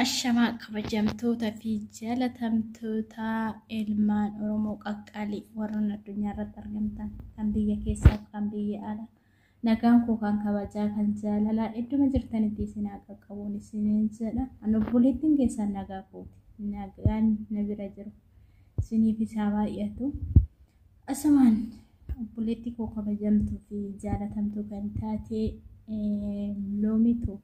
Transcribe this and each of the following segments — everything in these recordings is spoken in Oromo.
Ashama kabajamtoota fi jaalatamtoota ilmaan Oromoo qaqqaalii warra addunyaa irratti argamtan kan biyya keessaa kan biyya alaa nagaan koo kan kabajaa kan jaalalaa idduma jirtanitti isin qaqqabuun isiniin jedha. Ani obboleettiin keessan nagaa kooti. Nagaan na bira jiru isiniif isaa baay'atu. Asumaan obboleettii koo kabajamtuu fi jaalatamtuu kan taate loomitu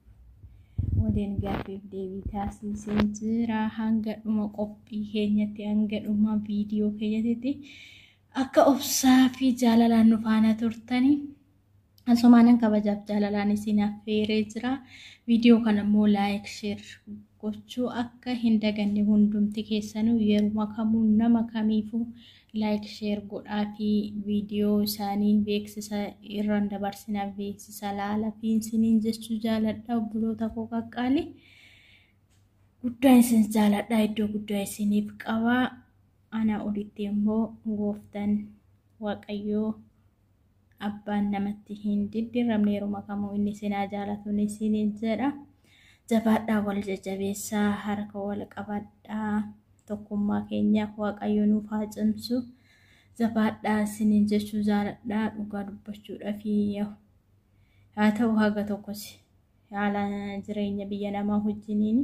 ودين قافي بدي تاسيسين جرا هنگا دوما قبي هنيتي هنگا دوما فيديو كيتي أكا أبسا في جالالان نفانا ترتاني أسومانا كبجاب جالالان سينا فيري جرا فيديو كان مو لايك شير gochuu akka hin daganne hundumti keessanuu yeruma kamuu nama kamiifuu like share godhaa fi viidiyoo isaanii beeksisa irraan dabarsinaaf beeksisa laala fi isiniin jechuu jaaladha obboloota koo qaqqaalii guddaa isin jaaladha iddoo guddaa isiniif qabaa ana olitti immoo gooftaan waaqayyoo abbaan namatti hin diddiramne yeruma kamuu inni sinaa jaalatuun isiniin jedha. Jabaadha wal jajjabeessaa harka wal qabadhaa tokkummaa keenyaaf waaqayyo nuuf haa cimsu. Jabaadha isiniin jechuu jaaladha dhugaa dubbachuudhaaf haa ta'u haga tokkos haala jireenya biyya namaa wajjiniin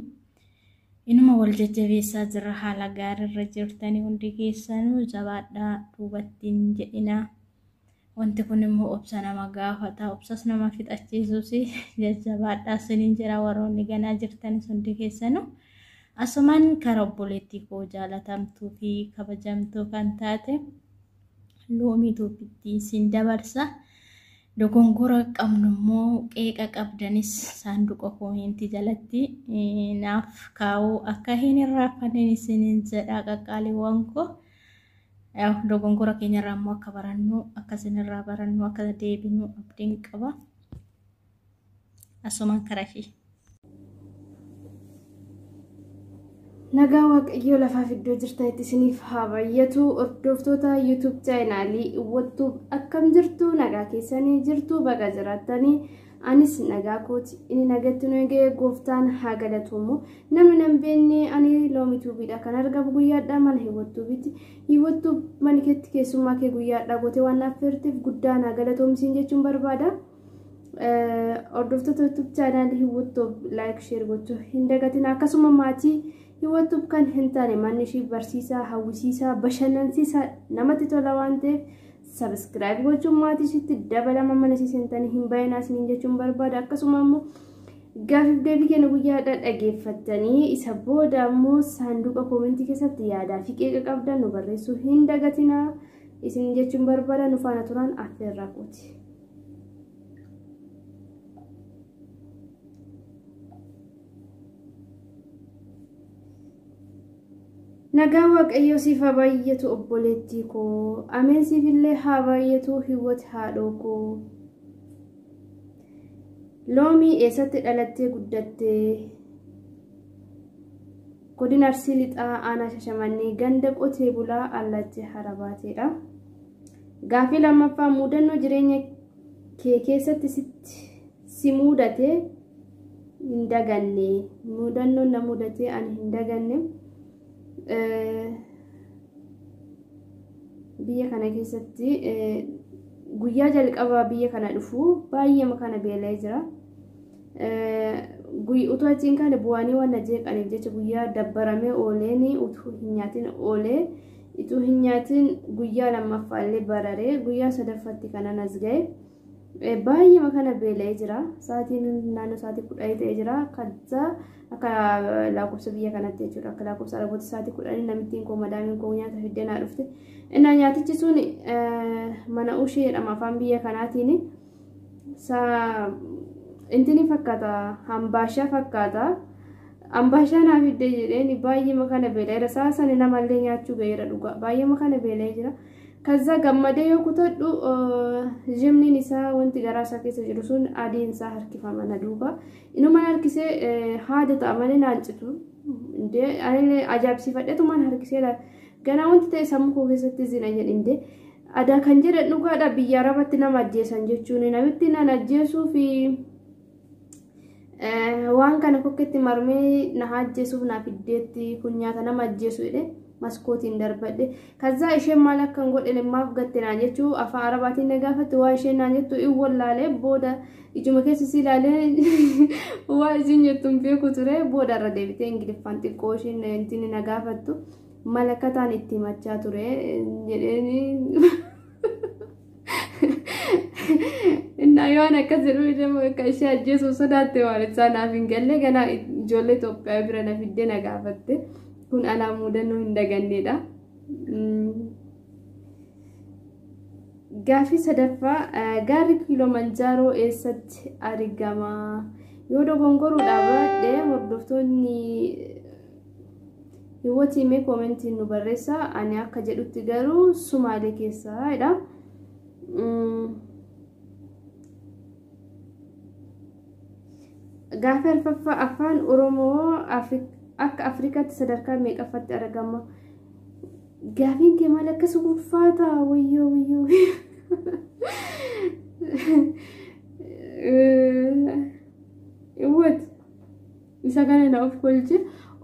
inuma wal jajjabeessaa jirra haala gaariirra jirtanii hundi keessanuu jabaadha duubattiin jedhinaa. Wanti kun immoo obsa nama gaafata obsas nama fixachiisuus jajjabaadhaa isiniin jira warroonni ganaa jirtan hundi keessanuu asumaan karaa obboleettii koo jaalatamtuu fi kabajamtuu kan taate loomituu bitti isin dabarsa dogongora qabnu immoo qeeqa qabdanis saanduqa koomentii jalatti naaf kaa'uu akka hin irraanfanne isiniin jedha qaqqaaliiwwan koo. Dogongora keenya irraa immoo akka barannu akka isinirraa barannu akka deebinu abdiin qaba. Asumaan karashii. Nagaa waaqayyoo lafaaf iddoo jirtanitti isiniif haa baay'atu. Hordoftoota YouTube chaanaalii wattuu akkam jirtu nagaa keessanii jirtu baga jiraatanii anis nagaa kooti inni nagatti nu eegee gooftaan haa galatuumu namni nan beenne ani loomituu bidha kan argamu guyyaadhaa mana hiwattuu mani keetti keessummaa kee guyyaadhaa gootee waan affeerteef guddaa haa galatoomsiin jechuun barbaada. Hordoftoota YouTube chaanaalii hiwattuu like share gochuu hin dagatin akkasuma maatii hiwattuu kan hin taane manni ishii barsiisaa hawwisiisaa bashannansiisaa namatti tola waan ta'eef subscribe gochuun maatii ishiitti dabalama mana isii seentanii hin baay'inaa isiniin jechuun barbaada. Akkasuma immoo gaafiif deebii kenna guyyaadhaa dhageeffattanii isa booda immoo saanduqa koomentii keessatti yaadaa fi qeeqa qabdan nu barreessuu hin dagatinaa isiniin jechuun barbaada. Nu faana turaan affeerraa kooti. Nagaa waaqayyoo siif haa baay'atu obboleettii koo ameen siif illee haa baay'atu hiwwati haadhoo koo. Loomii eessatti dhalattee guddattee godina Arsii lixaa aanaa Shashamannee ganda qotee bulaa Allaattii Harabaateedha. Gaaffii lammaffaa mudannoo jireenya kee keessatti si mudatee hin daganne mudannoon na mudatee ani hin daganne. Biyya kana keessatti guyyaa jalqabaa biyya kana dhufu baay'ee makana beela'ee jira. Utuu achiin kana bu'anii waan jeeqaniif jecha guyyaa dabbaramee ooleen utuu hin nyaatin oolee utuu hin nyaatin guyyaa lammaffaa illee bararee guyyaa sadaffaatti kanan as ga'e baay'ee makana beela'ee jira. Sa'aatiin naannoo sa'aatii 10 ta'ee jira. Kaza akka lakkoofsa biyya kanatti jechuudha. Akka lakkoofsa alagoota sa'aatii 10 namittiin koo madaamiin koo nyaata fiddee naa dhufte. Inni nyaatichi sun mana ushee jedhama afaan biyya kanaatiin. Intini fakkaata hambaashaa fakkaata. Hambaashaa naa fiddee jedheen baay'ee makana beela'eera. Saasani namallee nyaachuu ga'eera dhugaa. Baay'ee makana beela'ee jira. kaza gammadee yoo kutadhu jimniin isaa wanti garaa isaa keessa jiru sun adiin isaa harkifama na duuba inuma harkisee haada ta'a malee naancitu indee ani ajaa'ibsiifadheetumaan harkisee ganaa wanti ta'e sammuu koo keessatti zina jedhinde adaa kan jedhan dhugaadha biyya arabatti nama ajjeesan jechuun namitti nan ajjeesuu fi waan kana kokketti marmee na ajjeesuuf naaf iddeetti kun nyaata nama ajjeesu jedhe maskootiin darbadhe kaza isheen maal akkan godhen maaf gattenaa jechuu afaan arabaatiin na gaafatti waa isheen naan jettu in wallaalee booda ijuma keessa si ilaalee waa isin jettuun beeku ture booda irra deebitee ingiliffaan xiqqoo isheen intiin na gaafattu malakataan itti himachaa ture jedheeni innaa yoo akkas jedhu jedhamu akka ishee ajjeesuu sodaatte waan isaa naaf hin galle ganaa ijoollee Itoophiyaa bira na fiddee na gaafatte kun alaa mudannoo hin daganneedha. Gaaffii sadaffaa gaarri Kilimanjaaroo eessatti argama? Yoo dogongoruudhaaf baadhee hordoftoonni hiwwati himee koomentiin nu barreessa ani akka jedhutti garuu Sumaalee keessaadha. Gaaffii arfaffaa afaan Oromoo akka Afrikaatti sadarkaa meeqaffatti argama? Gaaffiin kee maal akkas ulfaata wayyoo Iwwat isa kana na of kolche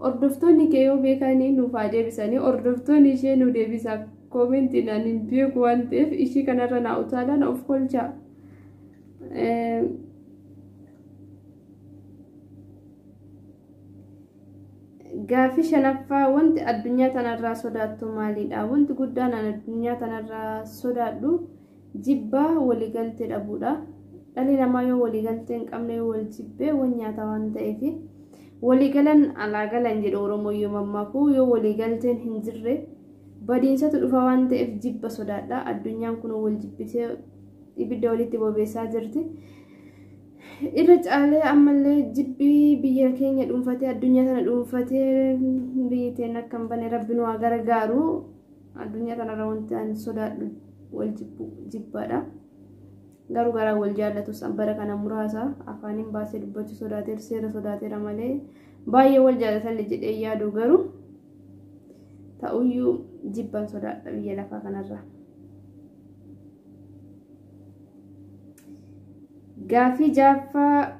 hordoftoonni kee yoo beekanii nuuf haa deebisanii hordoftoonni ishee nu deebisa koomentiin ani beeku waan ta'eef ishii kanarra na utaala na of kolcha. Gaaffii shanaffaa wanti addunyaa tanarraa sodaattu maalidha? Wanti guddaan addunyaa tanarraa sodaadhu jibbaa waliigaltee dhabuudha. Dhalli namaa yoo waliigaltee hin qabne yoo wal jibbee waan nyaata waan ta'eef waliigalan alaa galan jedhu Oromoo yoo mammaakuu yoo waliigalteen hin jirre badiinsatu dhufa waan ta'eef jibba sodaadha. Addunyaan kun wal jibbitee ibidda walitti bobeessaa jirti. Irra caalee ammallee jibbii biyya keenya dhuunfatee addunyaa tana dhuunfatee biyyi teenya akka hin bane rabbi nu haa gargaaru. Addunyaa tanarra wanti ani sodaadhu wal jibbaadha. Garuu garaa wal jaallatu bara kana muraasa afaaniin baasee dubbachuu sodaatee seera sodaateera malee baay'ee wal jaallatan jedhee yaadu garuu ta'uyyuu jibban sodaadha biyya lafaa kanarra. Gaaffii jaaffaa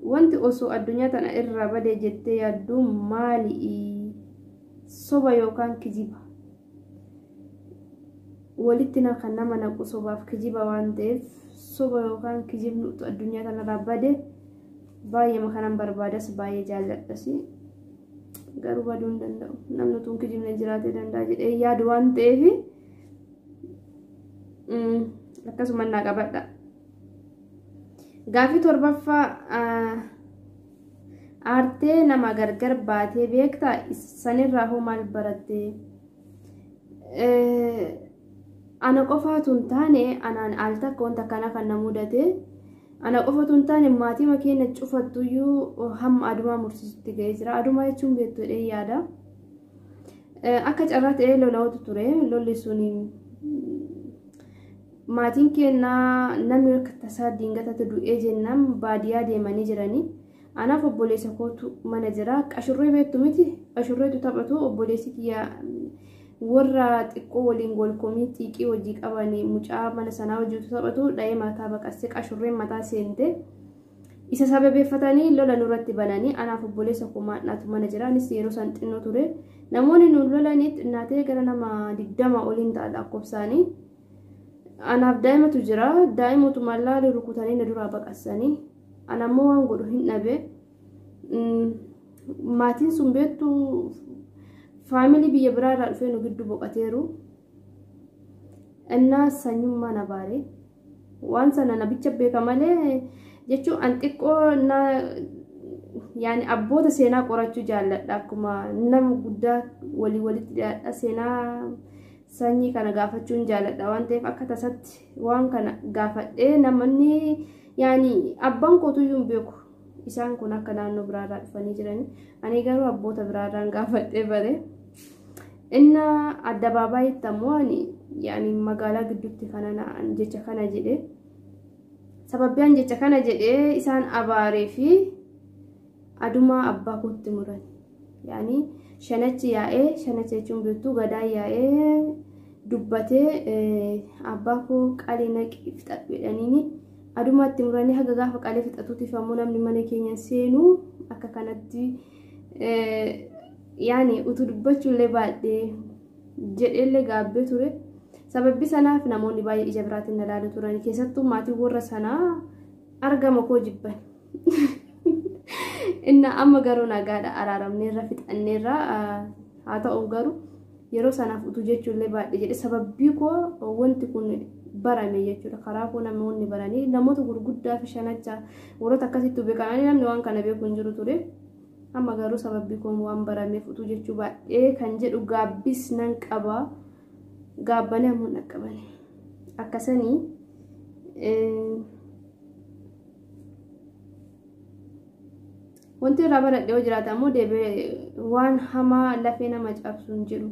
wanti osoo addunyaa tana irraa badee jettee yaaddu maali? Soba yookaan kijiba? Walitti kan nama naqu sobaaf kijiba waan ta'eef soba yookaan kijibni addunyaa tanarraa badee baay'ee makanan barbaadas baay'ee jaalladhas garuu baduu hin danda'u. Namni tun kijibni jiraatee danda'a jedhee yaadu waan ta'eef akkasuma naa qabadha. Gaaffii torbaffaa aartee nama gargar baatee beektaa? Sanirraa hoo maal baratte? Ana qofaatu hin taane anaan al takka wanta kana kan na mudate ana qofaatu hin taane maatii makeenya cufattuyyuu hamma adumaa mursiisutti ga'ee jira. Adumaa jechuun beektu jedhee yaada. Akka carraa ta'ee lola'utu ture. Lolli sun maatiin keenya namni akka tasaa diingatatti du'ee jennaan baadiyyaa deemanii jiranii. Anaaf obboleessa kootu mana jira. Qashurree beektu miti? Qashurreetu taphatu obboleessi kiyya warra xiqqoo waliin golkomii xiiqii hojii qabanii mucaa mana sanaa hojiitu taphatu dha'ee mataa baqassee qashurreen mataa seente isa sababeeffatanii lola nurratti bananii anaaf obboleessa koo maadhaatu mana jira. Anis yeroo san xinnoo ture. Namoonni nu lolanii xinnaatee gara nama 20 oliin ta'a lakkoofsaanii. Anaaf daa'imatu jira. Daa'imotuma laalee rukutanii na duraa baqassanii anammoo waan godhu hin dhabe. Maatiin sun beektu faamilii biyya biraarraa dhufee nu gidduu boqateeru. Innaa sanyummaa na baare waan sana nabicha beeka malee jechuun an xiqqoo yaani abboota seenaa qorachuu jaalladha. Akkuma nama guddaa walitti dhiyaadha seenaa sanyii kana gaafachuun jaalladha waan ta'eef akka tasatti waan kana gaafadhee namoonni yaani abbaan kootuyyuu hin beeku isaan kun akka naannoo biraarraa dhufanii jiranii. Ani garuu abboota biraarraan gaafadhee bare. inna addabaabaayii tamuani yaani magaalaa gidduutti kana jecha kana jedhe sababiin jecha kana jedhe isaan abaaree fi adumaa abbaa kootti muran yaani shanachi yaa'ee shanachi jechuun beektuu gadaa yaa'ee dubbatee abbaa koo qalii naqi fixadhu jedhaniini adumaatti muranii haga gaafa qalii fixatuutti famuu namni mana keenya seenuu akka kanatti yaani utuu dubbachuullee baadhee jedheellee gaabbee ture sababbi sanaaf namoonni baay'ee ija biraatiin ilaalu turan keessattuu maatii warra sanaa argama koo jibban inna amma garuu nagaadha araaramneerra fixanneerra haa ta'u garuu yeroo sanaaf utuu jechuullee baadhee jedhe sababbii koo wanti kun barame jechuudha karaa koo namoonni baranii namoota gurguddaa fi shanacha warroota akkasitti beekamanii namni waan kana beeku hin jiru ture amma garuu sababbii koo waan barameef utuu jechuu baadhee kan jedhu gaabbis nan qaba gaabbanii ammoo naqqabanii akkasanii wanti irraa baradhee yoo jiraate ammoo deebi'ee waan hamaa lafee nama cabsu hin jiru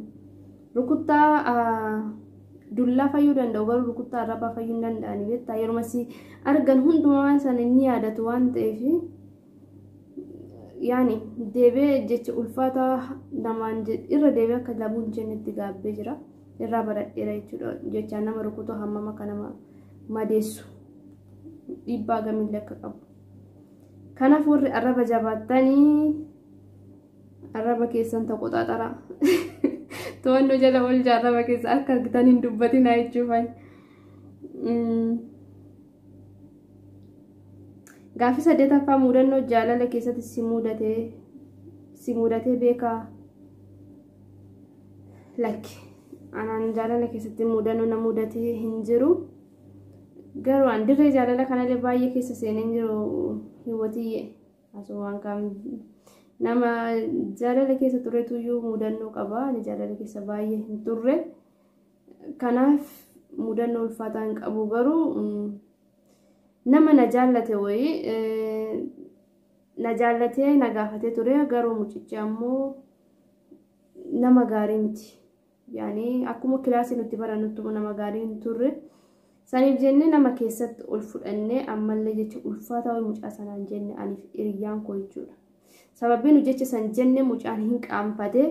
rukuttaa dullaa fayyuu danda'u garuu rukuttaa arrabaa fayyuu hin danda'ani beektaa yeroo argan hundumaa sana inni yaadatu waan ta'eef yaani deebi'ee jecha ulfaataa namaan irra deebi'ee akka labuun jennetti gaabbee jira irraa baradheera jechuudha jechaan nama rukutoo hammam akka nama madeessu dhiibbaa gamiillee akka qabu kanaaf warri arraba jabaattanii arraba keessan ta'u qoxaaxaraa to'annoo jala ol arraba keessa akka argitan hin dubbatinaa jechuufan gaaffii 8ffaa mudannoo jaalala keessatti si mudatee beekaa lakki anaan jaalala keessatti mudannoo na mudatee hin jiru garuu an dirree jaalala kanallee baay'ee keessa seenee jiru hiwwatiyye asumaan kan nama jaalala keessa turetuyyuu mudannoo qaba ani jaalala keessa baay'ee hin turre kanaaf mudannoo ulfaataa hin qabu garuu nama na jaallate wayi na jaallatee na gaafatee ture garuu mucichi ammoo nama gaarii miti yaani akkuma kilaasii nutti barannutti nama gaarii hin turre saniif jenne nama keessatti ol fudhannee ammallee jecha ulfaataa wayi mucaa sanaan jenne aniif hiriyyaan koo jechuudha sababiin jecha san jenne mucaan hin qaanfatee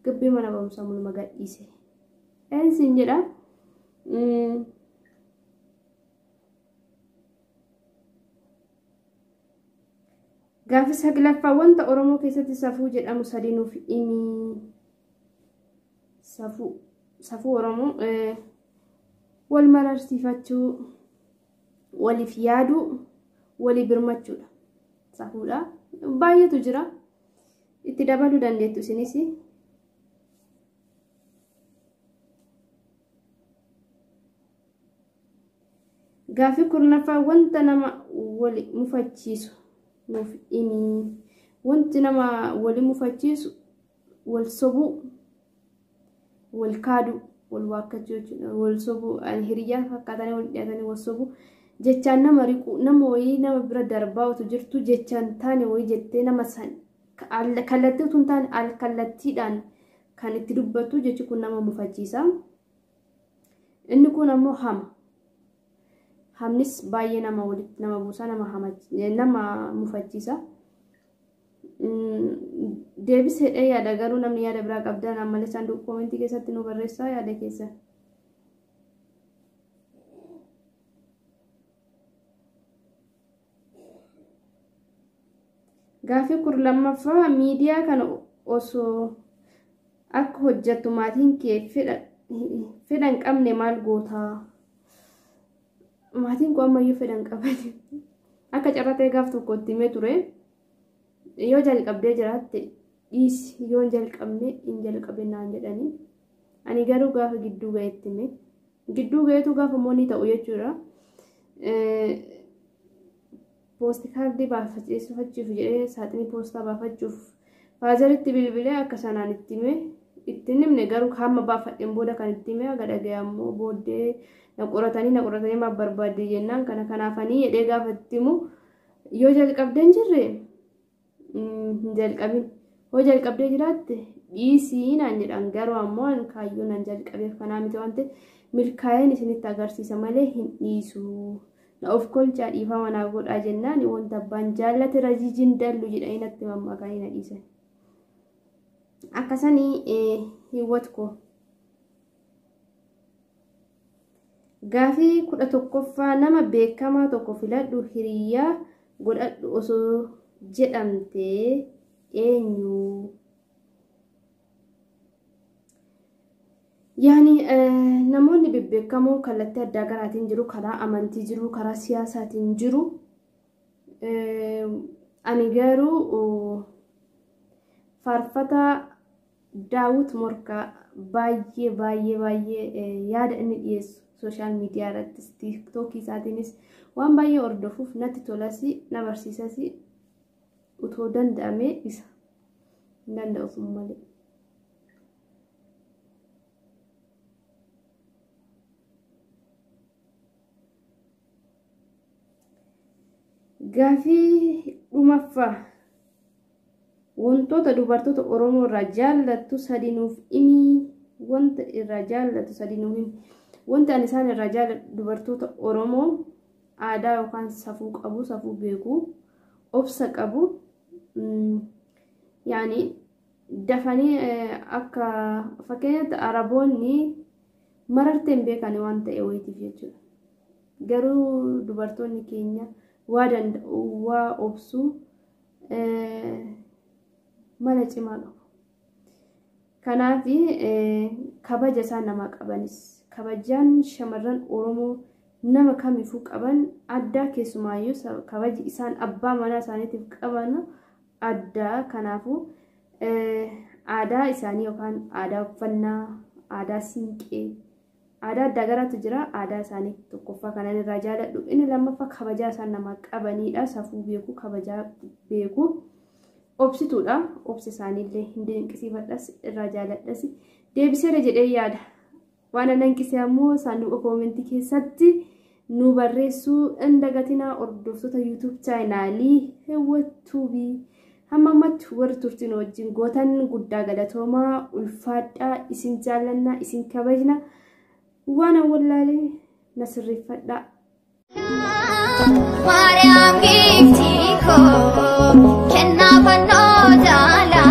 gabbii mana barumsaa mul'uma gadhiise eensin jedha gaaffii 9ffaa wanta Oromoo keessatti safuu jedhamu sadii nuuf himi safuu Oromoo wal mararsiifachuu waliif yaaduu walii birmachuudha safuudha baay'eetu jira itti dabaluu dandeettu isinis gaaffii 10ffaa wanta nama wali mufachiisu nuuf himi wanti nama wali mufachiisu wal sobuu wal kaaduu wal waakkachuu wal sobuu hiriyyaa fakkaatanii wal dhiyaatanii wal sobuu jechaan nama riqu nama wayii nama bira darbaatu jirtu jechaan taane wayii jettee nama san kallattii tun taane al kallattiidhaan kan itti dubbatu jechi kun nama mufachiisa inni kun ammoo hamnis baay'ee nama walitti nama buusa nama mufachiisa deebisee yaada garuu namni yaada biraa qabdan ammallee saanduqa koomentii keessatti nu barreessaa yaada keessan gaaffii 12ffaa miidiyaa kana osoo akka hojjettu maatiin kee fedhan qabne maal gootaa maatiin koo ammayyuu fedhan qabani akka carratee gaaf tokkotti himee ture yoo jalqabdee jiraatte dhiisi yoo jalqabne hin jalqabinaan jedhanii ani garuu gaafa gidduu ga'etti hime gidduu ga'eetu gaafa moonii ta'u jechuudha poosti kaardii baafachuuf jedhee saaxinii poostaa baafachuuf faazaritti bilbilee akka sanaan itti hime ittiin himne garuu hamma baafadheen booda kan itti hime aga dhaga'e ammoo booddee na qoratanii maaf barbaadde jennaan kanaafanii jedhee gaafa itti himu yoo jalqabdeen jirre hin jalqabin hoo jalqabdee jiraatte dhiisiin an jedhan garuu ammoo an kaayyoon an jalqabeef kanaa miti waan ta'eef milkaa'een isinitti agarsiisa malee hin dhiisu. Na of kolchaa dhiifama naa godhaa jennaan wanta abbaan jaallate rajijiin dallu jedhanii natti mammaakanii na dhiisan. Akkasanii hiwwat koo. Gaafii 11ffaa nama beekamaa tokko filadhu hiriyaa godhadhu osoo jedhamtee eenyu? Yani namoonni bebbeekamoo kallattii adda garaatiin jiru, karaa amantii jiru, karaa siyaasaatiin jiru. Ani garuu faarfataa Daawit Morkaa baay'ee yaada inni dhiyeessu social media irrattis TikTok isaatiinis waan baay'ee hordofuuf natti tolas na barsiisas utoo danda'amee isa hin danda'u malee. Gaafii dhumaffaa wantoota dubartoota Oromoo irraa jaallattu sadii nuuf himi. Wanta irraa jaallattu sadii nuuf himi. Wanta ani isaan irraa jaalladhu dubartoota Oromoo aadaa yookaan safuu qabu, safuu beeku, obsa qabu. Yani dafanii akka fakkeenyaatti Araboonni mararteen beekani waan ta'e wayitiif jechuudha. Garuu dubartoonni keenya waa obsu mala cimaa qabu. Kanaaf kabaja isaan nama qabanis kabajaan shamarran Oromoo nama kamiifuu qaban addaa keessumaayyuu kabaji isaan abbaa manaa isaaniitiif qaban addaa. Kanaafuu aadaa isaanii yookaan aadaa uffannaa, aadaa siinqee, aadaa adda garaatu jira. Aadaa isaanii tokkoffaa kanan irraa jaalladhu. Inni lammaffaa kabajaa isaan nama qabanidha. Safuu beeku, kabajaa beeku, obsituudha. Obsi isaaniillee hin dinqisiifadhas, irraa jaalladhas. Deebiseera jedhee yaada. Waan anan qisee ammoo saanduqa koomentii keessatti nu barreessuu hin dagatinaa. Hordoftoota YouTube chaanaalii Hiwwattuubii hamma ammatti warri turtiin wajjin gootan guddaa galatoomaa. Ulfaadhaa, isin jaallannaa, isin kabajna. وانا والله نسري فدا مريم كيفتيكو كنا بنو دالا